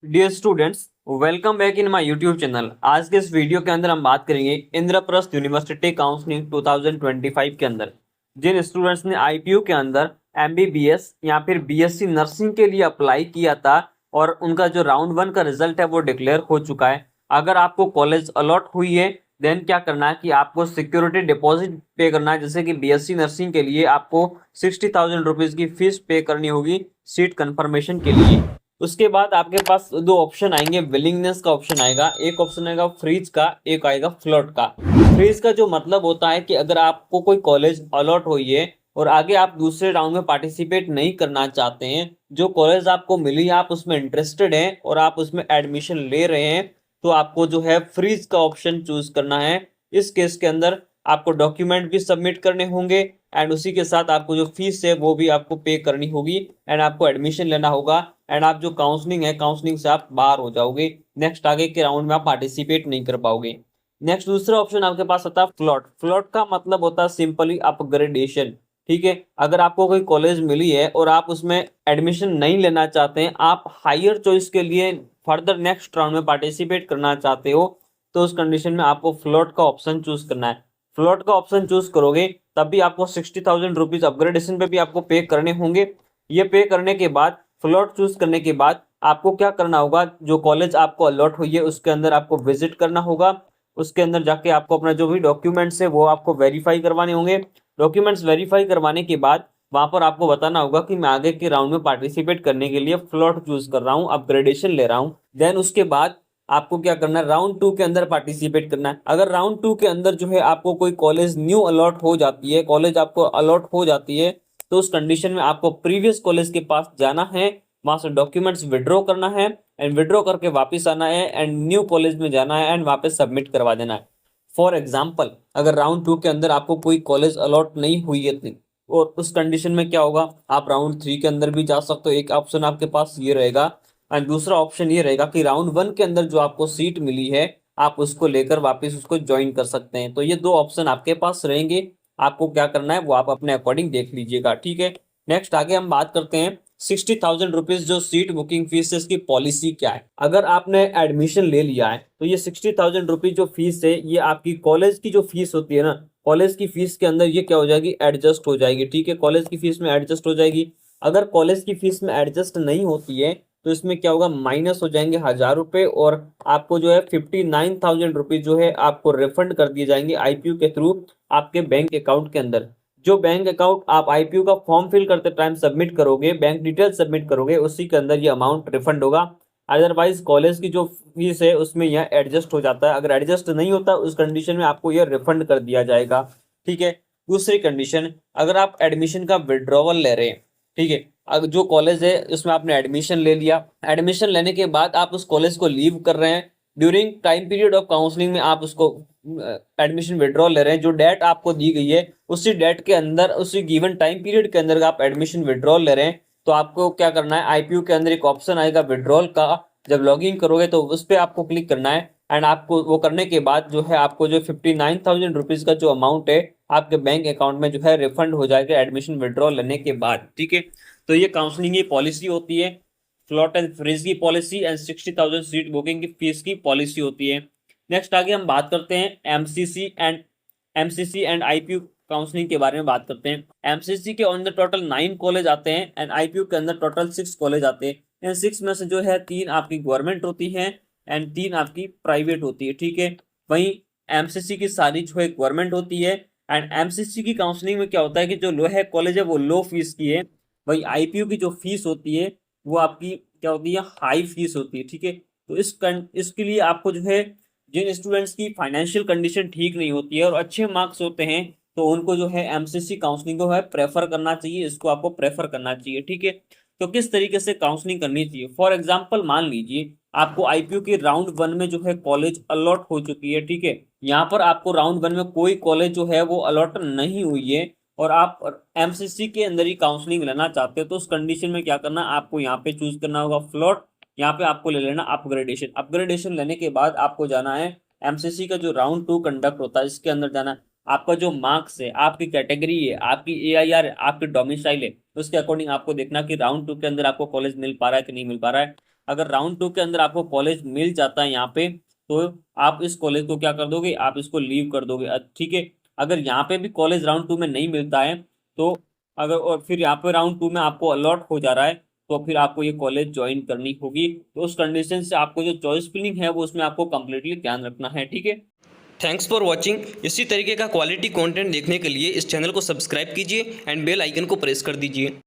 Dear students, welcome back in my YouTube channel. आज के इस वीडियो के अंदर हम बात करेंगे इंद्रप्रस्थ यूनिवर्सिटी काउंसलिंग 2025 के अंदर जिन स्टूडेंट्स ने आईपीयू के अंदर एमबीबीएस या फिर बीएससी नर्सिंग के लिए अप्लाई किया था और उनका जो राउंड वन का रिजल्ट है वो डिक्लेयर हो चुका है। अगर आपको कॉलेज अलॉट हुई है देन क्या करना है कि आपको सिक्योरिटी डिपॉजिट पे करना है। जैसे कि बीएससी नर्सिंग के लिए आपको 60,000 रुपीज की फीस पे करनी होगी सीट कंफर्मेशन के लिए। उसके बाद आपके पास दो ऑप्शन आएंगे, विलिंगनेस का ऑप्शन आएगा, एक ऑप्शन आएगा फ्रीज का, एक आएगा फ्लोट का। फ्रीज का जो मतलब होता है कि अगर आपको कोई कॉलेज अलॉट हुई है और आगे आप दूसरे राउंड में पार्टिसिपेट नहीं करना चाहते हैं, जो कॉलेज आपको मिली आप उसमें इंटरेस्टेड हैं और आप उसमें एडमिशन ले रहे हैं, तो आपको जो है फ्रीज का ऑप्शन चूज करना है। इस केस के अंदर आपको डॉक्यूमेंट भी सबमिट करने होंगे एंड उसी के साथ आपको जो फीस है वो भी आपको पे करनी होगी एंड आपको एडमिशन लेना होगा एंड आप जो काउंसलिंग है काउंसलिंग से आप बाहर हो जाओगे। नेक्स्ट आगे के राउंड में आप पार्टिसिपेट नहीं कर पाओगे। नेक्स्ट दूसरा ऑप्शन आपके पास आता है फ्लॉट। फ्लॉट का मतलब होता है सिंपली अपग्रेडेशन। ठीक है, अगर आपको कोई कॉलेज मिली है और आप उसमें एडमिशन नहीं लेना चाहते हैं, आप हायर चॉइस के लिए फर्दर नेक्स्ट राउंड में पार्टिसिपेट करना चाहते हो, तो उस कंडीशन में आपको फ्लॉट का ऑप्शन चूज करना है। फ्लॉट का ऑप्शन चूज करोगे तब भी आपको 60,000 रुपीज अपग्रेडेशन पे भी आपको पे करने होंगे। ये पे करने के बाद फ्लॉट चूज करने के बाद आपको क्या करना होगा, जो कॉलेज आपको अलॉट हुई है उसके अंदर आपको विजिट करना होगा। उसके अंदर जाके आपको अपना जो भी डॉक्यूमेंट्स है वो आपको वेरीफाई करवाने होंगे। डॉक्यूमेंट्स वेरीफाई करवाने के बाद वहां पर आपको बताना होगा कि मैं आगे के राउंड में पार्टिसिपेट करने के लिए फ्लॉट चूज कर रहा हूँ, अपग्रेडेशन ले रहा हूँ। देन उसके बाद आपको क्या करना है, राउंड टू के अंदर पार्टिसिपेट करना है। अगर राउंड टू के अंदर जो है आपको कोई कॉलेज न्यू अलॉट हो जाती है, कॉलेज आपको अलॉट हो जाती है, तो उस कंडीशन में आपको प्रीवियस कॉलेज के पास जाना है, वहां से डॉक्यूमेंट्स विड्रॉ करना है एंड विड्रॉ करके वापस आना है एंड न्यू कॉलेज में जाना है एंड वहां पे सबमिट करवा देना है। फॉर एग्जाम्पल, अगर राउंड टू के अंदर आपको कोई कॉलेज अलॉट नहीं हुई है और उस कंडीशन में क्या होगा, आप राउंड थ्री के अंदर भी जा सकते हो। एक ऑप्शन आपके पास ये रहेगा एंड दूसरा ऑप्शन ये रहेगा कि राउंड वन के अंदर जो आपको सीट मिली है आप उसको लेकर वापस उसको ज्वाइन कर सकते हैं। तो ये दो ऑप्शन आपके पास रहेंगे, आपको क्या करना है वो आप अपने अकॉर्डिंग देख लीजिएगा। ठीक है, नेक्स्ट आगे हम बात करते हैं 60,000 रुपीज जो सीट बुकिंग फीस है, इसकी पॉलिसी क्या है। अगर आपने एडमिशन ले लिया है तो ये 60,000 रुपीज जो फीस है ये आपकी कॉलेज की जो फीस होती है ना, कॉलेज की फीस के अंदर ये क्या हो जाएगी, एडजस्ट हो जाएगी। ठीक है, कॉलेज की फीस में एडजस्ट हो जाएगी। अगर कॉलेज की फीस में एडजस्ट नहीं होती है तो इसमें क्या होगा, माइनस हो जाएंगे 1,000 रुपए और आपको जो है 59,000 रुपीज जो है आपको रिफंड कर दिए जाएंगे आईपीयू के थ्रू आपके बैंक अकाउंट के अंदर। जो बैंक अकाउंट आप आईपीयू का फॉर्म फिल करते टाइम सबमिट करोगे, बैंक डिटेल सबमिट करोगे, उसी के अंदर ये अमाउंट रिफंड होगा। अदरवाइज कॉलेज की जो फीस है उसमें यह एडजस्ट हो जाता है। अगर एडजस्ट नहीं होता उस कंडीशन में आपको यह रिफंड कर दिया जाएगा। ठीक है, दूसरी कंडीशन, अगर आप एडमिशन का विड्रॉवल ले रहे हैं, ठीक है, अगर जो कॉलेज है उसमें आपने एडमिशन ले लिया, एडमिशन लेने के बाद आप उस कॉलेज को लीव कर रहे हैं, during time period of counselling में आप उसको एडमिशन विड्रॉ ले रहे हैं, जो डेट आपको दी गई है उसी डेट के अंदर, उसी गिवन टाइम पीरियड के अंदर आप एडमिशन विड्रॉ ले रहे हैं, तो आपको क्या करना है, आईपीयू के अंदर एक ऑप्शन आएगा विड्रॉल का। जब लॉगिन करोगे तो उस पर आपको क्लिक करना है एंड आपको वो करने के बाद जो है आपको जो 59,000 रुपीज का जो अमाउंट है आपके बैंक अकाउंट में जो है रिफंड हो जाएगा एडमिशन विड्रॉ लेने के बाद। ठीक है, तो ये काउंसलिंग की पॉलिसी होती है, फ्लॉट एंड फ्रीज की पॉलिसी एंड 60,000 सीट बुकिंग की फीस की पॉलिसी होती है। नेक्स्ट आगे हम बात करते हैं एमसीसी एंड आईपीयू काउंसलिंग के बारे में बात करते हैं। एमसीसी के अंदर टोटल 9 कॉलेज आते हैं एंड आईपीयू के अंदर टोटल 6 कॉलेज आते हैं। इन 6 में से जो है 3 आपकी गवर्नमेंट होती है एंड 3 आपकी प्राइवेट होती है। ठीक है, वहीं एमसीसी की सारी जो है गवर्नमेंट होती है एंड एमसीसी की काउंसलिंग में क्या होता है कि जो लो है कॉलेज है वो लो फीस की है, वही आईपीयू की जो फीस होती है वो आपकी क्या होती है, हाई फीस होती है। ठीक है, तो इसके लिए आपको जो है, जिन स्टूडेंट्स की फाइनेंशियल कंडीशन ठीक नहीं होती है और अच्छे मार्क्स होते हैं, तो उनको जो है एमसीसी काउंसलिंग को है प्रेफर करना चाहिए, इसको आपको प्रेफर करना चाहिए। ठीक है, तो किस तरीके से काउंसलिंग करनी चाहिए, फॉर एग्जाम्पल मान लीजिए आपको आईपीयू के राउंड वन में जो है कॉलेज अलॉट हो चुकी है। ठीक है, यहाँ पर आपको राउंड वन में कोई कॉलेज जो है वो अलॉट नहीं हुई है और आप एमसीसी के अंदर ही काउंसलिंग लेना चाहते हो, तो उस कंडीशन में क्या करना, आपको यहाँ पे चूज करना होगा फ्लोट। यहाँ पे आपको ले लेना अपग्रेडेशन। अपग्रेडेशन लेने के बाद आपको जाना है एमसीसी का जो राउंड टू कंडक्ट होता है इसके अंदर जाना है। आपका जो मार्क्स है, आपकी कैटेगरी है, आपकी एआईआर है, आपकी डोमिसाइल है, तो उसके अकॉर्डिंग आपको देखना कि राउंड टू के अंदर आपको कॉलेज मिल पा रहा है कि नहीं मिल पा रहा है। अगर राउंड 2 के अंदर आपको कॉलेज मिल जाता है यहाँ पे, तो आप इस कॉलेज को क्या कर दोगे, आप इसको लीव कर दोगे। ठीक है। अगर यहाँ पे भी कॉलेज राउंड 2 में नहीं मिलता है, तो अगर और फिर यहाँ पे राउंड 2 में आपको अलॉट हो जा रहा है, तो फिर आपको ये कॉलेज ज्वाइन करनी होगी। तो उस कंडीशन से आपको जो चॉइस फिलिंग है वो उसमें आपको कंप्लीटली ध्यान रखना है। ठीक है। Thanks for watching. इसी तरीके का क्वालिटी कंटेंट देखने के लिए इस चैनल को सब्सक्राइब कीजिए एंड बेल आइकन को प्रेस कर दीजिए।